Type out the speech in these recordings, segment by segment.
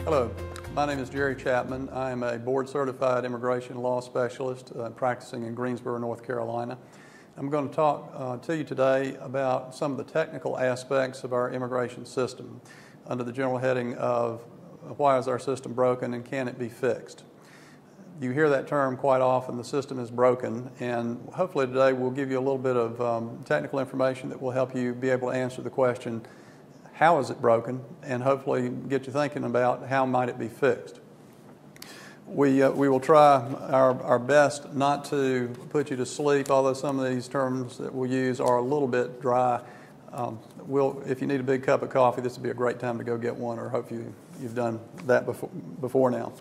Hello, my name is Gerard Chapman. I am a board-certified immigration law specialist practicing in Greensboro, North Carolina. I'm going to talk to you today about some of the technical aspects of our immigration system under the general heading of why is our system broken and can it be fixed? You hear that term quite often, the system is broken, and hopefully today we'll give you a little bit of technical information that will help you be able to answer the question, how is it broken, and hopefully get you thinking about how might it be fixed. We will try our best not to put you to sleep, although some of these terms that we'll use are a little bit dry. If you need a big cup of coffee, this would be a great time to go get one, or hope you've done that before now.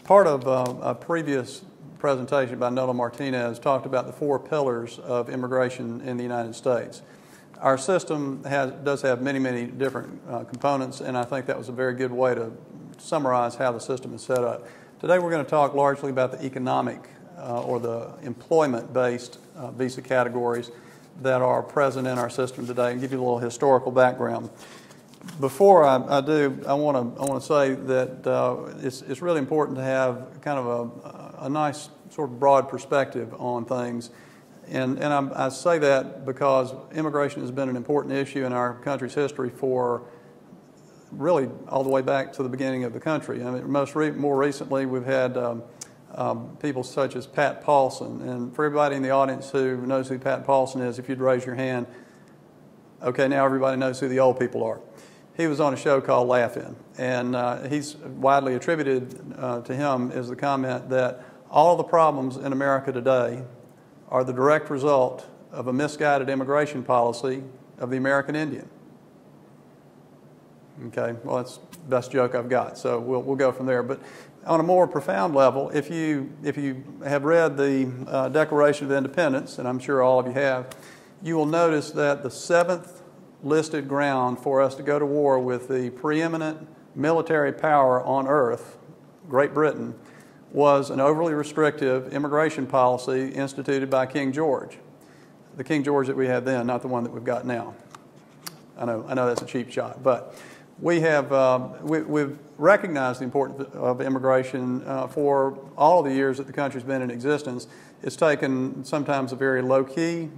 Part of a previous presentation by Nola Martinez talked about the 4 pillars of immigration in the United States. Our system does have many, many different components, and I think that was a very good way to summarize how the system is set up. Today we're going to talk largely about the economic or the employment-based visa categories that are present in our system today and give you a little historical background. Before I do, I want to say that it's really important to have kind of a nice sort of broad perspective on things. And I say that because immigration has been an important issue in our country's history for really all the way back to the beginning of the country. I mean, more recently, we've had people such as Pat Paulson. And for everybody in the audience who knows who Pat Paulson is, if you'd raise your hand, okay, now everybody knows who the old people are. He was on a show called Laugh-In, and he's widely attributed to him is the comment that all the problems in America today are the direct result of a misguided immigration policy of the American Indian. Okay, well, that's the best joke I've got, so we'll go from there. But on a more profound level, if you have read the Declaration of Independence, and I'm sure all of you have, you will notice that the 7th listed ground for us to go to war with the preeminent military power on earth, Great Britain, was an overly restrictive immigration policy instituted by King George. The King George that we had then, not the one that we've got now. I know that's a cheap shot, but we've recognized the importance of immigration for all of the years that the country's been in existence. It's taken sometimes a very low-key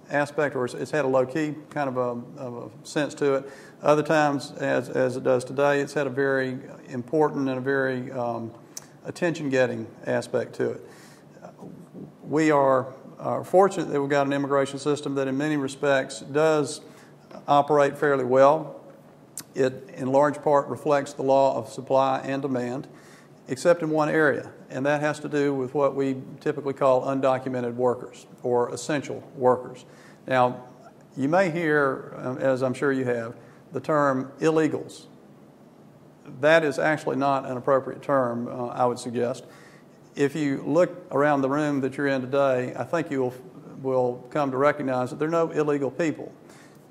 aspect, or it's had a low-key kind of a sense to it. Other times, as it does today, it's had a very important and a very attention-getting aspect to it. We are fortunate that we've got an immigration system that in many respects does operate fairly well. It in large part reflects the law of supply and demand, except in one area, and that has to do with what we typically call undocumented workers or essential workers. Now, you may hear, as I'm sure you have, the term illegals. That is actually not an appropriate term, I would suggest. If you look around the room that you're in today, I think you will come to recognize that there are no illegal people.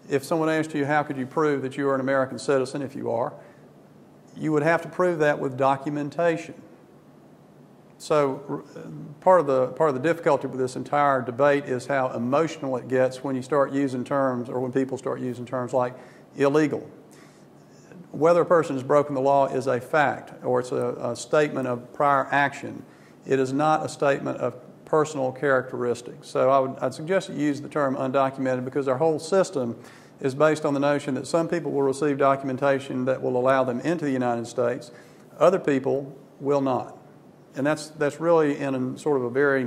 If someone asked you, how could you prove that you are an American citizen, if you are, you would have to prove that with documentation. So part of the difficulty with this entire debate is how emotional it gets when you start using terms, or when people start using terms like illegal. Whether a person has broken the law is a fact, or it's a statement of prior action. It is not a statement of personal characteristics. So I'd suggest you use the term undocumented, because our whole system is based on the notion that some people will receive documentation that will allow them into the United States, other people will not. And that's really in sort of a very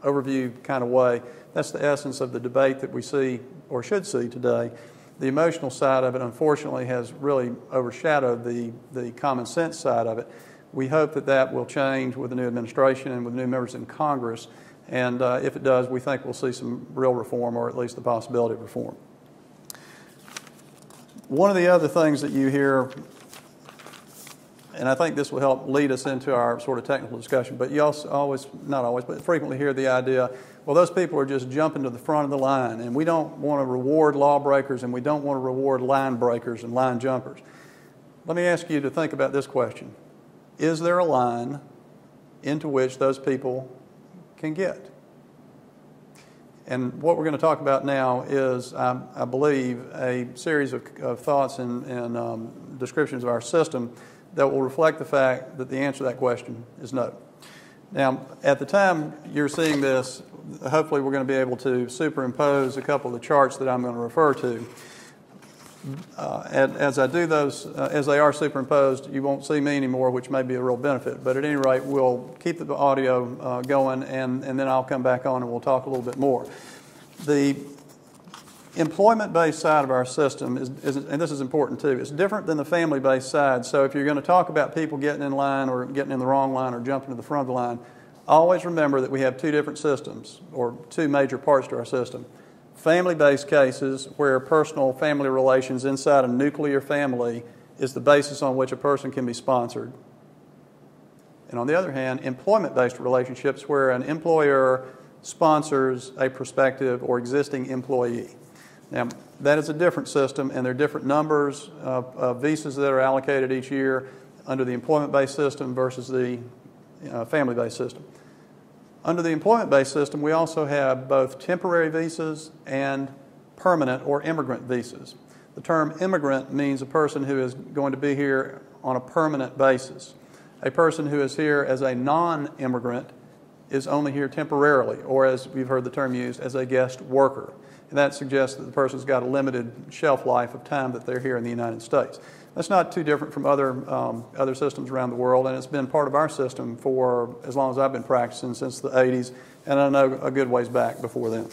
overview kind of way. That's the essence of the debate that we see, or should see today. The emotional side of it, unfortunately, has really overshadowed the common sense side of it. We hope that will change with the new administration and with new members in Congress. And if it does, we think we'll see some real reform, or at least the possibility of reform. One of the other things that you hear, and I think this will help lead us into our sort of technical discussion, but you also not always, but frequently hear the idea, well, those people are just jumping to the front of the line, and we don't want to reward lawbreakers, and we don't want to reward line breakers and line jumpers. Let me ask you to think about this question. Is there a line into which those people can get? And what we're going to talk about now is, I believe, a series of thoughts and descriptions of our system that will reflect the fact that the answer to that question is no. Now, at the time you're seeing this, hopefully we're going to be able to superimpose a couple of the charts that I'm going to refer to. As I do those, as they are superimposed, you won't see me anymore, which may be a real benefit. But at any rate, we'll keep the audio going, and then I'll come back on and we'll talk a little bit more. The employment-based side of our system is, and this is important too, it's different than the family-based side. So if you're going to talk about people getting in line or getting in the wrong line or jumping to the front of the line, always remember that we have two different systems, or two major parts to our system. Family-based cases where personal family relations inside a nuclear family is the basis on which a person can be sponsored. And on the other hand, employment-based relationships where an employer sponsors a prospective or existing employee. Now, that is a different system, and there are different numbers of visas that are allocated each year under the employment-based system versus the family-based system. Under the employment-based system, we also have both temporary visas and permanent or immigrant visas. The term immigrant means a person who is going to be here on a permanent basis. A person who is here as a non-immigrant is only here temporarily, or as we've heard the term used, as a guest worker. And that suggests that the person's got a limited shelf life of time that they're here in the United States. That's not too different from other systems around the world, and it's been part of our system for as long as I've been practicing, since the 80s, and I know a good ways back before then.